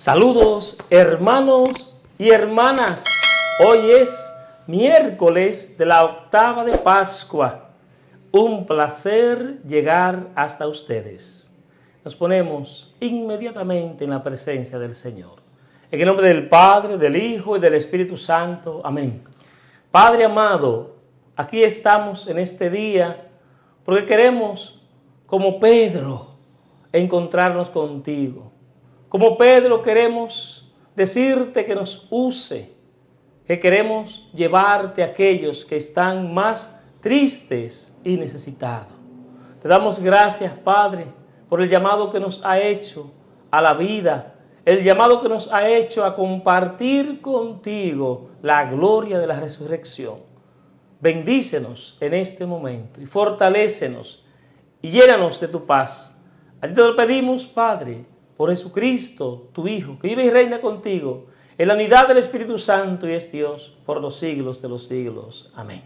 Saludos hermanos y hermanas, hoy es miércoles de la octava de Pascua, un placer llegar hasta ustedes. Nos ponemos inmediatamente en la presencia del Señor. En el nombre del Padre, del Hijo y del Espíritu Santo, amén. Padre amado, aquí estamos en este día porque queremos, como Pedro, encontrarnos contigo. Como Pedro queremos decirte que nos use, que queremos llevarte a aquellos que están más tristes y necesitados. Te damos gracias, Padre, por el llamado que nos ha hecho a la vida, el llamado que nos ha hecho a compartir contigo la gloria de la resurrección. Bendícenos en este momento y fortalécenos y llénanos de tu paz. A ti te lo pedimos, Padre, por Jesucristo, tu Hijo, que vive y reina contigo en la unidad del Espíritu Santo y es Dios por los siglos de los siglos. Amén.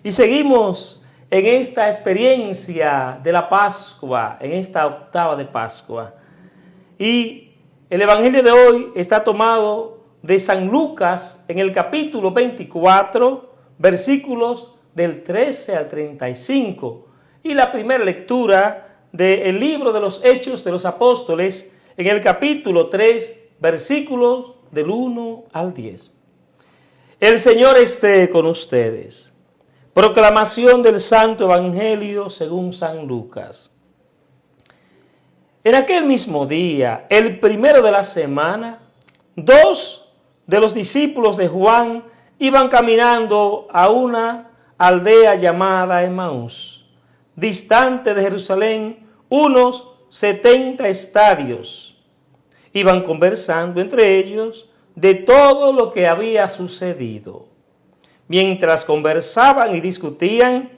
Y seguimos en esta experiencia de la Pascua, en esta octava de Pascua. Y el Evangelio de hoy está tomado de San Lucas en el capítulo 24, versículos del 13 al 35. Y la primera lectura del libro de los Hechos de los Apóstoles en el capítulo 3, versículos del 1 al 10. El Señor esté con ustedes. Proclamación del Santo Evangelio según San Lucas. En aquel mismo día, el primero de la semana, dos de los discípulos de Juan iban caminando a una aldea llamada Emaús, distante de Jerusalén, unos 70 estadios. Iban conversando entre ellos de todo lo que había sucedido. Mientras conversaban y discutían,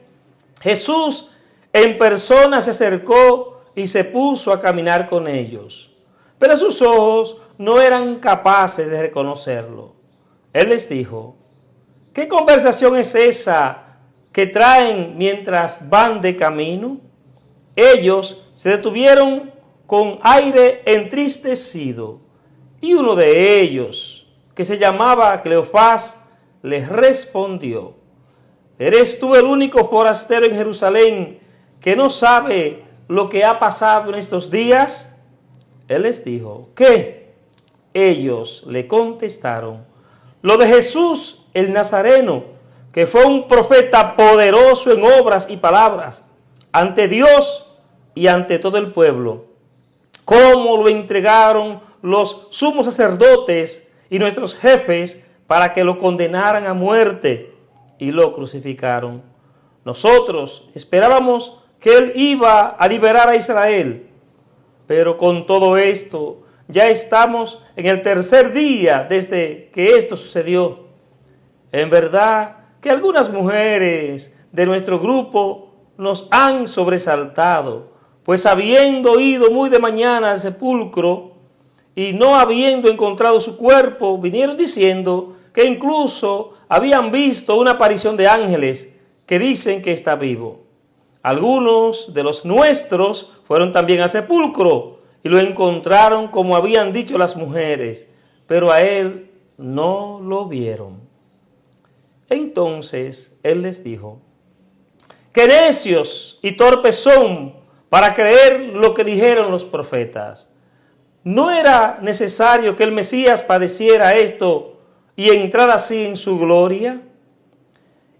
Jesús en persona se acercó y se puso a caminar con ellos. Pero sus ojos no eran capaces de reconocerlo. Él les dijo: ¿qué conversación es esa que traen mientras van de camino? Ellos se detuvieron con aire entristecido, y uno de ellos, que se llamaba Cleofás, les respondió: ¿eres tú el único forastero en Jerusalén que no sabe lo que ha pasado en estos días? Él les dijo: ¿qué? Ellos le contestaron: lo de Jesús el Nazareno, que fue un profeta poderoso en obras y palabras ante Dios y ante todo el pueblo. Cómo lo entregaron los sumos sacerdotes y nuestros jefes para que lo condenaran a muerte y lo crucificaron. Nosotros esperábamos que él iba a liberar a Israel, pero con todo esto ya estamos en el tercer día desde que esto sucedió. En verdad que algunas mujeres de nuestro grupo nos han sobresaltado, pues habiendo ido muy de mañana al sepulcro y no habiendo encontrado su cuerpo, vinieron diciendo que incluso habían visto una aparición de ángeles que dicen que está vivo. Algunos de los nuestros fueron también al sepulcro y lo encontraron como habían dicho las mujeres, pero a él no lo vieron. Entonces él les dijo: ¡qué necios y torpes son para creer lo que dijeron los profetas! ¿No era necesario que el Mesías padeciera esto y entrara así en su gloria?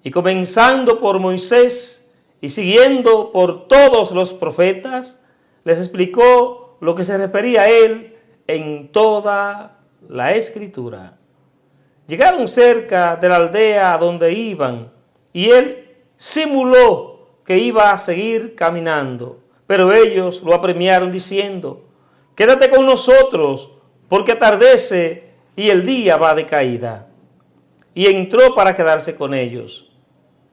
Y comenzando por Moisés y siguiendo por todos los profetas, les explicó lo que se refería a él en toda la Escritura. Llegaron cerca de la aldea a donde iban, y él simuló que iba a seguir caminando, pero ellos lo apremiaron diciendo: quédate con nosotros, porque atardece y el día va de caída. Y entró para quedarse con ellos.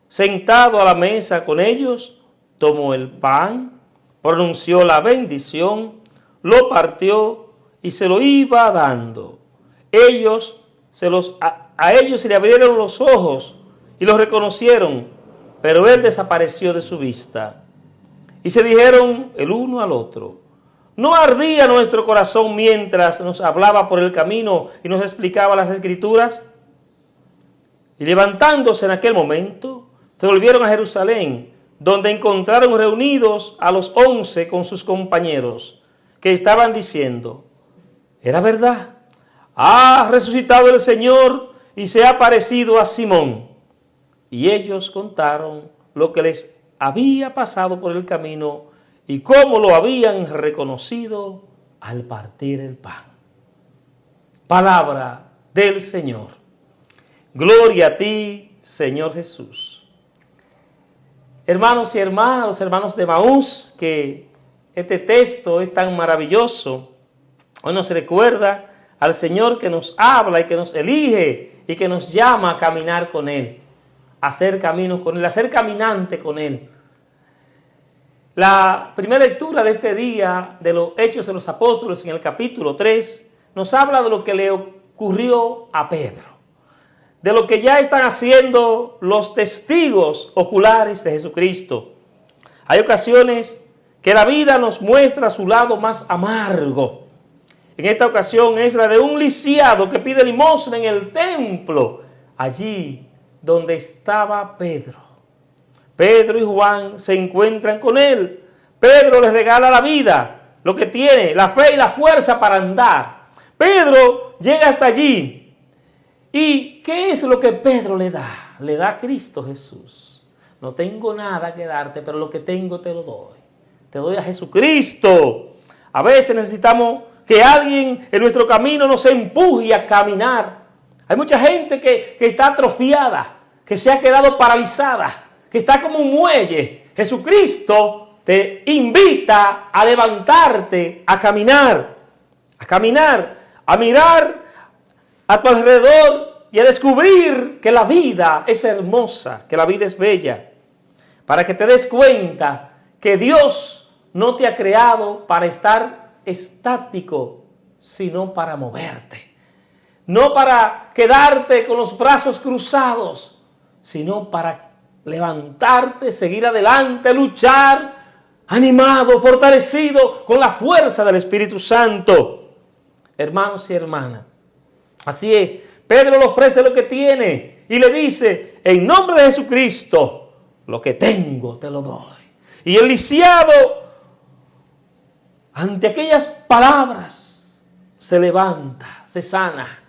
Sentado a la mesa con ellos, tomó el pan, pronunció la bendición, lo partió y se lo iba dando. A ellos se le abrieron los ojos y los reconocieron, pero él desapareció de su vista. Y se dijeron el uno al otro: ¿No ardía nuestro corazón mientras nos hablaba por el camino y nos explicaba las Escrituras? Y levantándose en aquel momento, se volvieron a Jerusalén, donde encontraron reunidos a los 11 con sus compañeros, que estaban diciendo: ¿era verdad? Ha resucitado el Señor y se ha aparecido a Simón. Y ellos contaron lo que les había pasado por el camino y cómo lo habían reconocido al partir el pan. Palabra del Señor. Gloria a ti, Señor Jesús. Hermanos y hermanas, los hermanos de Emaús, que este texto es tan maravilloso, hoy nos recuerda al Señor que nos habla y que nos elige y que nos llama a caminar con Él, a hacer caminos con Él, a ser caminante con Él. La primera lectura de este día de los Hechos de los Apóstoles en el capítulo 3 nos habla de lo que le ocurrió a Pedro, de lo que ya están haciendo los testigos oculares de Jesucristo. Hay ocasiones que la vida nos muestra su lado más amargo. En esta ocasión es la de un lisiado que pide limosna en el templo, allí donde estaba Pedro. Pedro y Juan se encuentran con él. Pedro les regala la vida, lo que tiene, la fe y la fuerza para andar. Pedro llega hasta allí. ¿Y qué es lo que Pedro le da? Le da a Cristo Jesús. No tengo nada que darte, pero lo que tengo te lo doy. Te doy a Jesucristo. A veces necesitamos que alguien en nuestro camino nos empuje a caminar. Hay mucha gente que está atrofiada, que se ha quedado paralizada, que está como un muelle. Jesucristo te invita a levantarte, a caminar, a mirar a tu alrededor y a descubrir que la vida es hermosa, que la vida es bella, para que te des cuenta que Dios no te ha creado para estar estático, sino para moverte, no para quedarte con los brazos cruzados, sino para levantarte, seguir adelante, luchar, animado, fortalecido con la fuerza del Espíritu Santo. Hermanos y hermanas, así es, Pedro le ofrece lo que tiene y le dice: en nombre de Jesucristo, lo que tengo te lo doy. Y el lisiado, ante aquellas palabras, se levanta, se sana.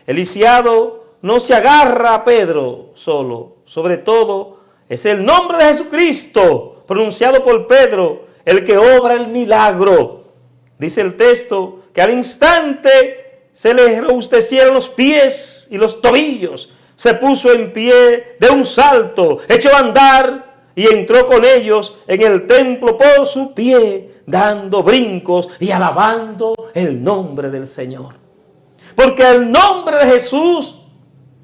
El lisiado no se agarra a Pedro solo, sobre todo es el nombre de Jesucristo pronunciado por Pedro el que obra el milagro. Dice el texto que al instante se le robustecieron los pies y los tobillos, se puso en pie de un salto, echó a andar y entró con ellos en el templo por su pie, dando brincos y alabando el nombre del Señor. Porque al nombre de Jesús,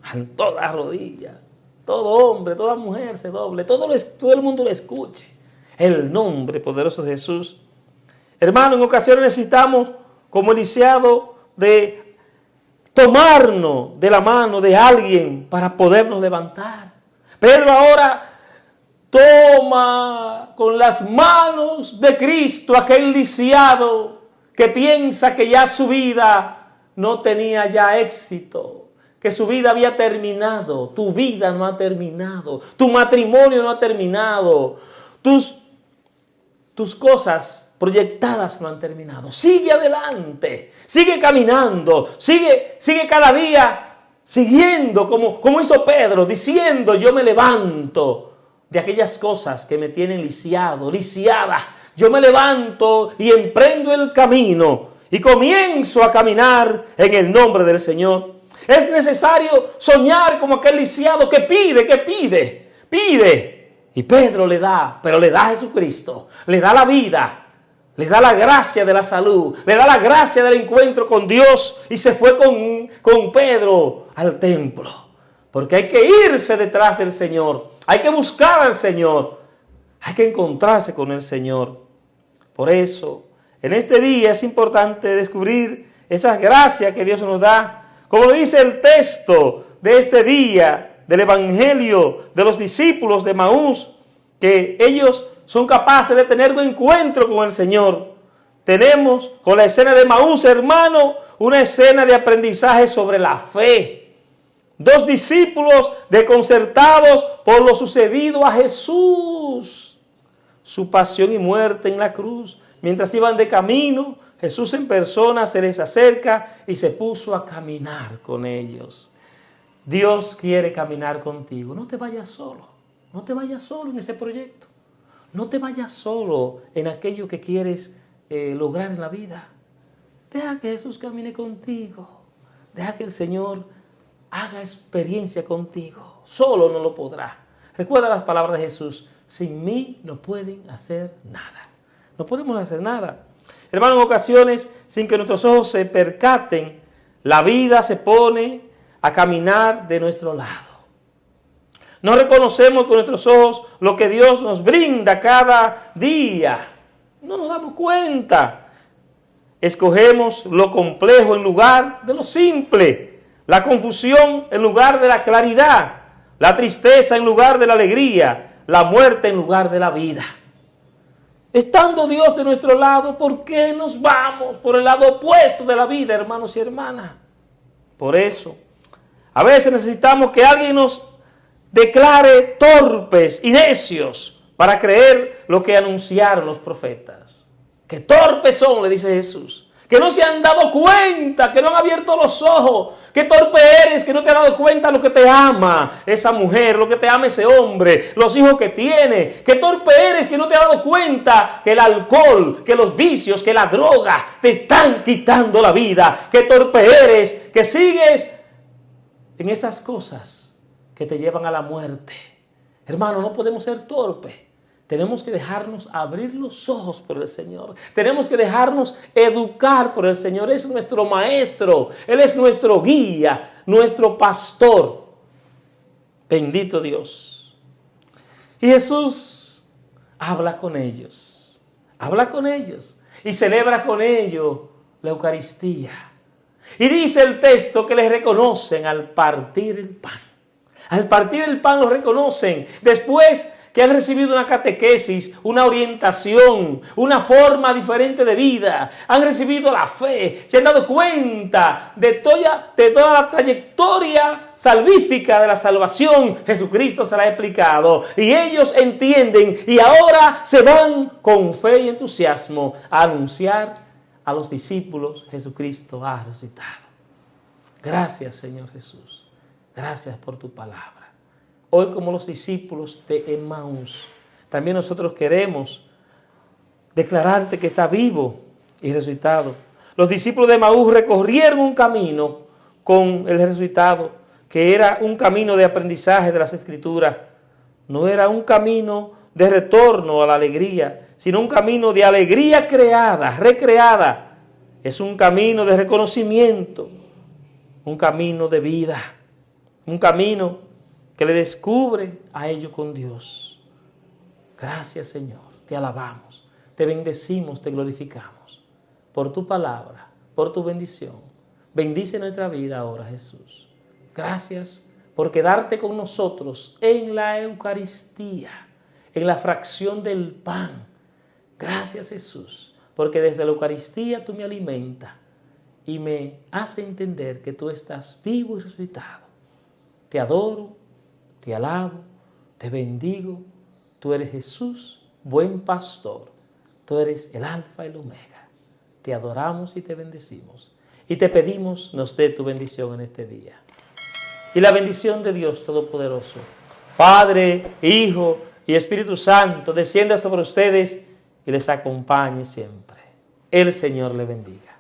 a toda rodilla, todo hombre, toda mujer se doble, todo el mundo lo escuche. El nombre poderoso de Jesús. Hermano, en ocasiones necesitamos, como el lisiado, de tomarnos de la mano de alguien para podernos levantar. Pedro ahora toma con las manos de Cristo aquel lisiado que piensa que ya su vida no tenía ya éxito, que su vida había terminado. Tu vida no ha terminado, tu matrimonio no ha terminado, tus cosas proyectadas no han terminado. Sigue adelante, sigue caminando, sigue cada día siguiendo como hizo Pedro, diciendo: yo me levanto de aquellas cosas que me tienen lisiado, lisiada. Yo me levanto y emprendo el camino y comienzo a caminar en el nombre del Señor. Es necesario soñar como aquel lisiado que pide. Y Pedro le da, pero le da a Jesucristo, le da la vida, le da la gracia de la salud, le da la gracia del encuentro con Dios, y se fue con Pedro al templo. Porque hay que irse detrás del Señor, hay que buscar al Señor, hay que encontrarse con el Señor. Por eso, en este día es importante descubrir esas gracias que Dios nos da. Como lo dice el texto de este día del Evangelio de los discípulos de Emaús, que ellos son capaces de tener un encuentro con el Señor. tenemos con la escena de Maús, hermano, una escena de aprendizaje sobre la fe. Dos discípulos desconcertados por lo sucedido a Jesús, su pasión y muerte en la cruz. Mientras iban de camino, Jesús en persona se les acerca y se puso a caminar con ellos. Dios quiere caminar contigo. No te vayas solo. No te vayas solo en ese proyecto. No te vayas solo en aquello que quieres lograr en la vida. Deja que Jesús camine contigo. Deja que el Señor haga experiencia contigo. Solo no lo podrá. Recuerda las palabras de Jesús. Sin mí no pueden hacer nada. No podemos hacer nada. Hermano, en ocasiones, sin que nuestros ojos se percaten, la vida se pone a caminar de nuestro lado. No reconocemos con nuestros ojos lo que Dios nos brinda cada día. No nos damos cuenta. Escogemos lo complejo en lugar de lo simple, la confusión en lugar de la claridad, la tristeza en lugar de la alegría, la muerte en lugar de la vida. Estando Dios de nuestro lado, ¿por qué nos vamos por el lado opuesto de la vida, hermanos y hermanas? Por eso, a veces necesitamos que alguien nos declare torpes y necios para creer lo que anunciaron los profetas. Que torpes son, le dice Jesús, que no se han dado cuenta, que no han abierto los ojos. Qué torpe eres, que no te has dado cuenta lo que te ama esa mujer, lo que te ama ese hombre, los hijos que tiene. Qué torpe eres, que no te has dado cuenta que el alcohol, que los vicios, que la droga te están quitando la vida. Qué torpe eres, que sigues en esas cosas que te llevan a la muerte. Hermano, no podemos ser torpes. Tenemos que dejarnos abrir los ojos por el Señor. Tenemos que dejarnos educar por el Señor. Es nuestro maestro. Él es nuestro guía, nuestro pastor. Bendito Dios. Y Jesús habla con ellos. Habla con ellos. Y celebra con ellos la Eucaristía. Y dice el texto que les reconocen al partir el pan. Al partir el pan lo reconocen. Después que han recibido una catequesis, una orientación, una forma diferente de vida, han recibido la fe, se han dado cuenta de toda la trayectoria salvífica de la salvación. Jesucristo se la ha explicado y ellos entienden y ahora se van con fe y entusiasmo a anunciar a los discípulos: Jesucristo ha resucitado. Gracias, Señor Jesús. Gracias por tu palabra. Hoy, como los discípulos de Emaús, también nosotros queremos declararte que está vivo y resucitado. Los discípulos de Emaús recorrieron un camino con el resucitado, que era un camino de aprendizaje de las Escrituras. No era un camino de retorno a la alegría, sino un camino de alegría creada, recreada. Es un camino de reconocimiento, un camino de vida, un camino que le descubre a ellos con Dios. Gracias, Señor, te alabamos, te bendecimos, te glorificamos por tu palabra, por tu bendición. Bendice nuestra vida ahora, Jesús. Gracias por quedarte con nosotros en la Eucaristía, en la fracción del pan. Gracias, Jesús, porque desde la Eucaristía tú me alimentas y me hace entender que tú estás vivo y resucitado. Te adoro, te alabo, te bendigo. Tú eres Jesús, buen pastor. Tú eres el alfa y el omega. Te adoramos y te bendecimos. Y te pedimos nos dé tu bendición en este día. Y la bendición de Dios Todopoderoso, Padre, Hijo y Espíritu Santo, descienda sobre ustedes y les acompañe siempre. El Señor le bendiga.